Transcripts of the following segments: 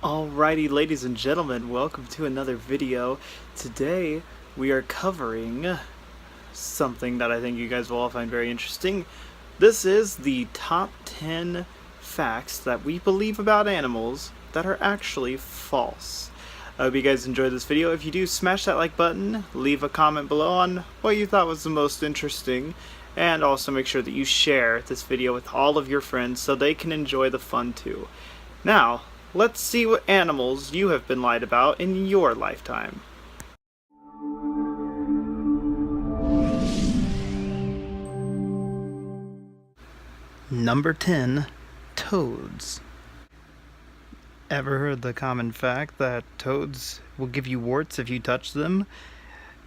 Alrighty, ladies and gentlemen, welcome to another video. Today we are covering something that I think you guys will all find very interesting. This is the top 10 facts that we believe about animals that are actually false. I hope you guys enjoyed this video. If you do, smash that like button, leave a comment below on what you thought was the most interesting, and also make sure that you share this video with all of your friends so they can enjoy the fun too. Now, let's see what animals you have been lied about in your lifetime. Number 10. Toads. Ever heard the common fact that toads will give you warts if you touch them?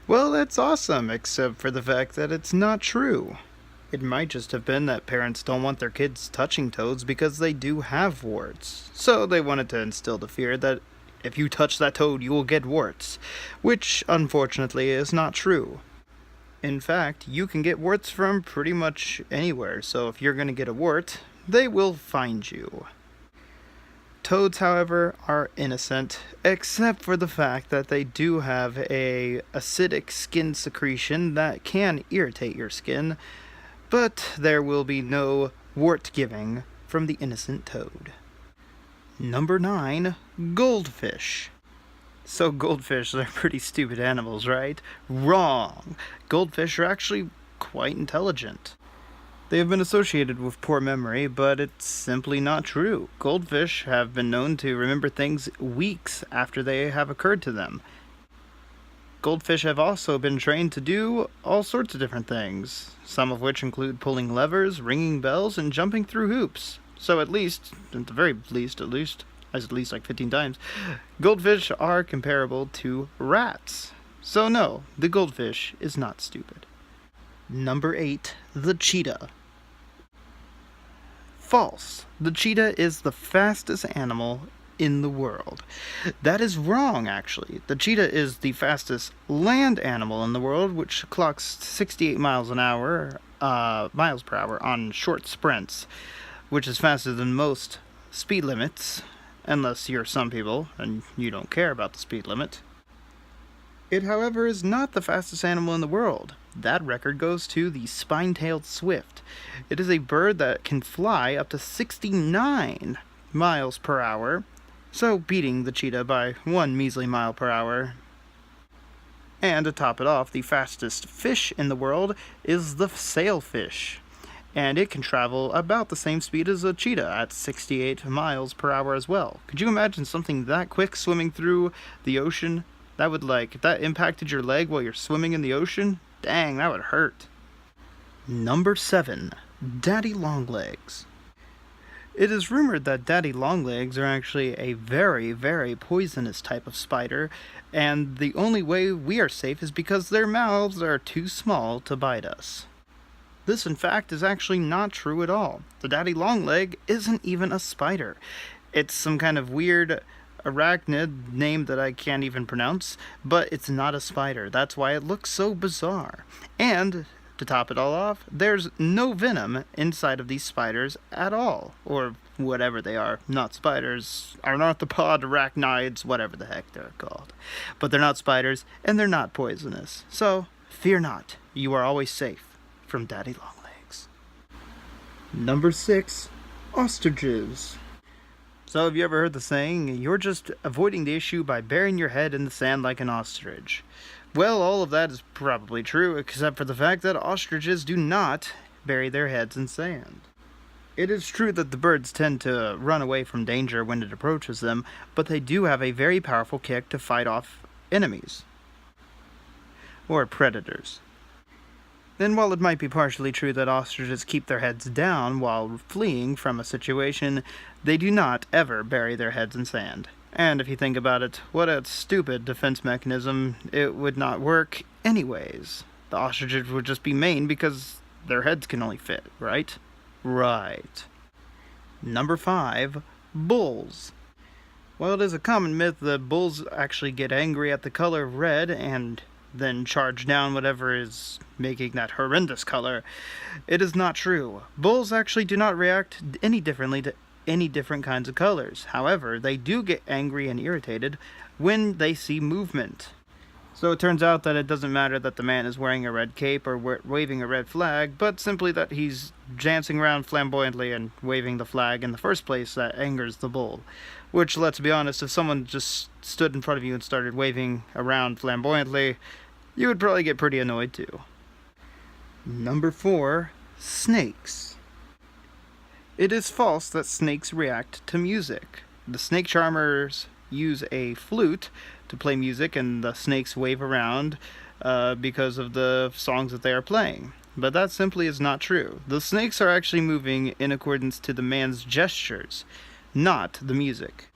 Well, that's awesome, except for the fact that it's not true. It might just have been that parents don't want their kids touching toads because they do have warts. So they wanted to instill the fear that if you touch that toad, you will get warts, which unfortunately is not true. In fact, you can get warts from pretty much anywhere, so if you're going to get a wart, they will find you. Toads, however, are innocent, except for the fact that they do have a acidic skin secretion that can irritate your skin, but there will be no wart giving from the innocent toad. Number 9. Goldfish. So goldfish are pretty stupid animals, right? Wrong! Goldfish are actually quite intelligent. They have been associated with poor memory, but it's simply not true. Goldfish have been known to remember things weeks after they have occurred to them. Goldfish have also been trained to do all sorts of different things, some of which include pulling levers, ringing bells, and jumping through hoops. So at the very least, like 15 times, goldfish are comparable to rats. So no, the goldfish is not stupid. Number 8. The cheetah. False. The cheetah is the fastest animal in the world. That is wrong, actually. The cheetah is the fastest land animal in the world, which clocks 68 miles per hour on short sprints, which is faster than most speed limits, unless you're some people and you don't care about the speed limit. It, however, is not the fastest animal in the world. That record goes to the spine-tailed swift. It is a bird that can fly up to 69 miles per hour, so beating the cheetah by 1 measly mile per hour. And to top it off, the fastest fish in the world is the sailfish, and it can travel about the same speed as a cheetah at 68 miles per hour as well. Could you imagine something that quick swimming through the ocean? If that impacted your leg while you're swimming in the ocean, dang, that would hurt. Number 7. Daddy Longlegs. It is rumored that daddy longlegs are actually a very, very poisonous type of spider, and the only way we are safe is because their mouths are too small to bite us. This, in fact, is actually not true at all. The daddy longleg isn't even a spider. It's some kind of weird arachnid name that I can't even pronounce, but it's not a spider. That's why it looks so bizarre. And to top it all off, there's no venom inside of these spiders at all, or whatever they are. Not spiders, arthropod, arachnids, whatever the heck they're called. But they're not spiders, and they're not poisonous. So, fear not, you are always safe from daddy longlegs. Number 6. Ostriches. So have you ever heard the saying, you're just avoiding the issue by burying your head in the sand like an ostrich? Well, all of that is probably true, except for the fact that ostriches do not bury their heads in sand. It is true that the birds tend to run away from danger when it approaches them, but they do have a very powerful kick to fight off enemies, or predators. Then while it might be partially true that ostriches keep their heads down while fleeing from a situation, they do not ever bury their heads in sand. And if you think about it, what a stupid defense mechanism. It would not work anyways. The ostriches would just be main because their heads can only fit, right? Right. Number 5. Bulls. While it is a common myth that bulls actually get angry at the color of red and then charge down whatever is making that horrendous color, it is not true. Bulls actually do not react any differently to any different kinds of colors. However, they do get angry and irritated when they see movement. So it turns out that it doesn't matter that the man is wearing a red cape or waving a red flag, but simply that he's dancing around flamboyantly and waving the flag in the first place that angers the bull. Which, let's be honest, if someone just stood in front of you and started waving around flamboyantly, you would probably get pretty annoyed too. Number 4, snakes. It is false that snakes react to music. The snake charmers use a flute to play music, and the snakes wave around because of the songs that they are playing. But that simply is not true. The snakes are actually moving in accordance to the man's gestures, not the music.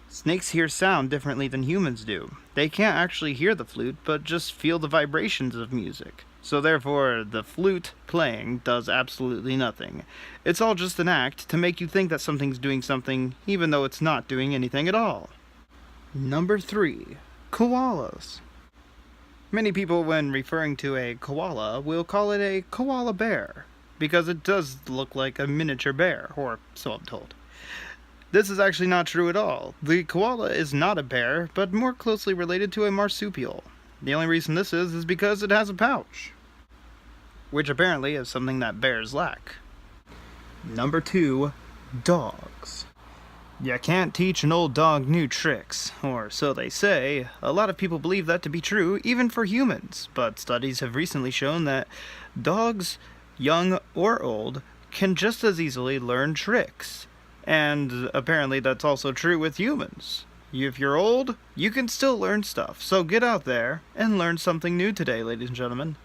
Snakes hear sound differently than humans do. They can't actually hear the flute, but just feel the vibrations of music. So therefore, the flute playing does absolutely nothing. It's all just an act to make you think that something's doing something, even though it's not doing anything at all. Number 3, koalas. Many people, when referring to a koala, will call it a koala bear, because it does look like a miniature bear, or so I'm told. This is actually not true at all. The koala is not a bear, but more closely related to a marsupial. The only reason this is because it has a pouch, which apparently is something that bears lack. Number 2, dogs. You can't teach an old dog new tricks, or so they say. A lot of people believe that to be true, even for humans, but studies have recently shown that dogs, young or old, can just as easily learn tricks. And apparently that's also true with humans. If you're old, you can still learn stuff, so get out there and learn something new today, ladies and gentlemen.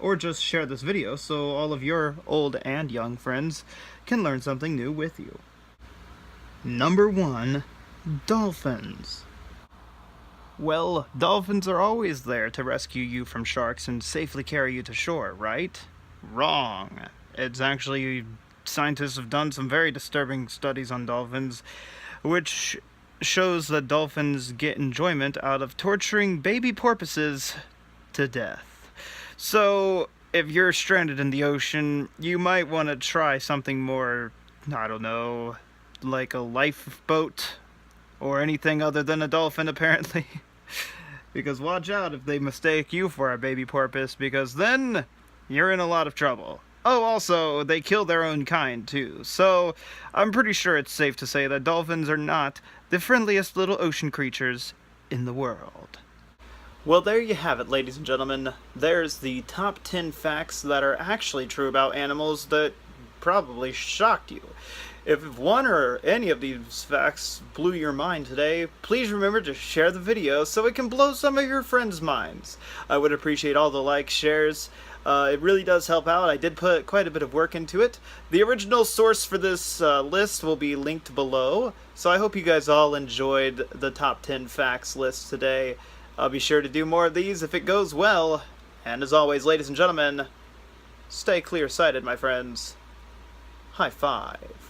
Or just share this video so all of your old and young friends can learn something new with you. Number 1, dolphins. Well, dolphins are always there to rescue you from sharks and safely carry you to shore, right? Wrong. It's actually, scientists have done some very disturbing studies on dolphins, which shows that dolphins get enjoyment out of torturing baby porpoises to death. So, if you're stranded in the ocean, you might want to try something more, I don't know, like a lifeboat or anything other than a dolphin, apparently. Because watch out if they mistake you for a baby porpoise, because then you're in a lot of trouble. Oh, also, they kill their own kind too, so I'm pretty sure it's safe to say that dolphins are not the friendliest little ocean creatures in the world. Well, there you have it, ladies and gentlemen. There's the top 10 facts that are actually true about animals that probably shocked you. If one or any of these facts blew your mind today, please remember to share the video so it can blow some of your friends' minds. I would appreciate all the likes, shares. It really does help out. I did put quite a bit of work into it. The original source for this list will be linked below, so I hope you guys all enjoyed the top 10 facts list today. I'll be sure to do more of these if it goes well. And as always, ladies and gentlemen, stay clear-sighted, my friends. High five.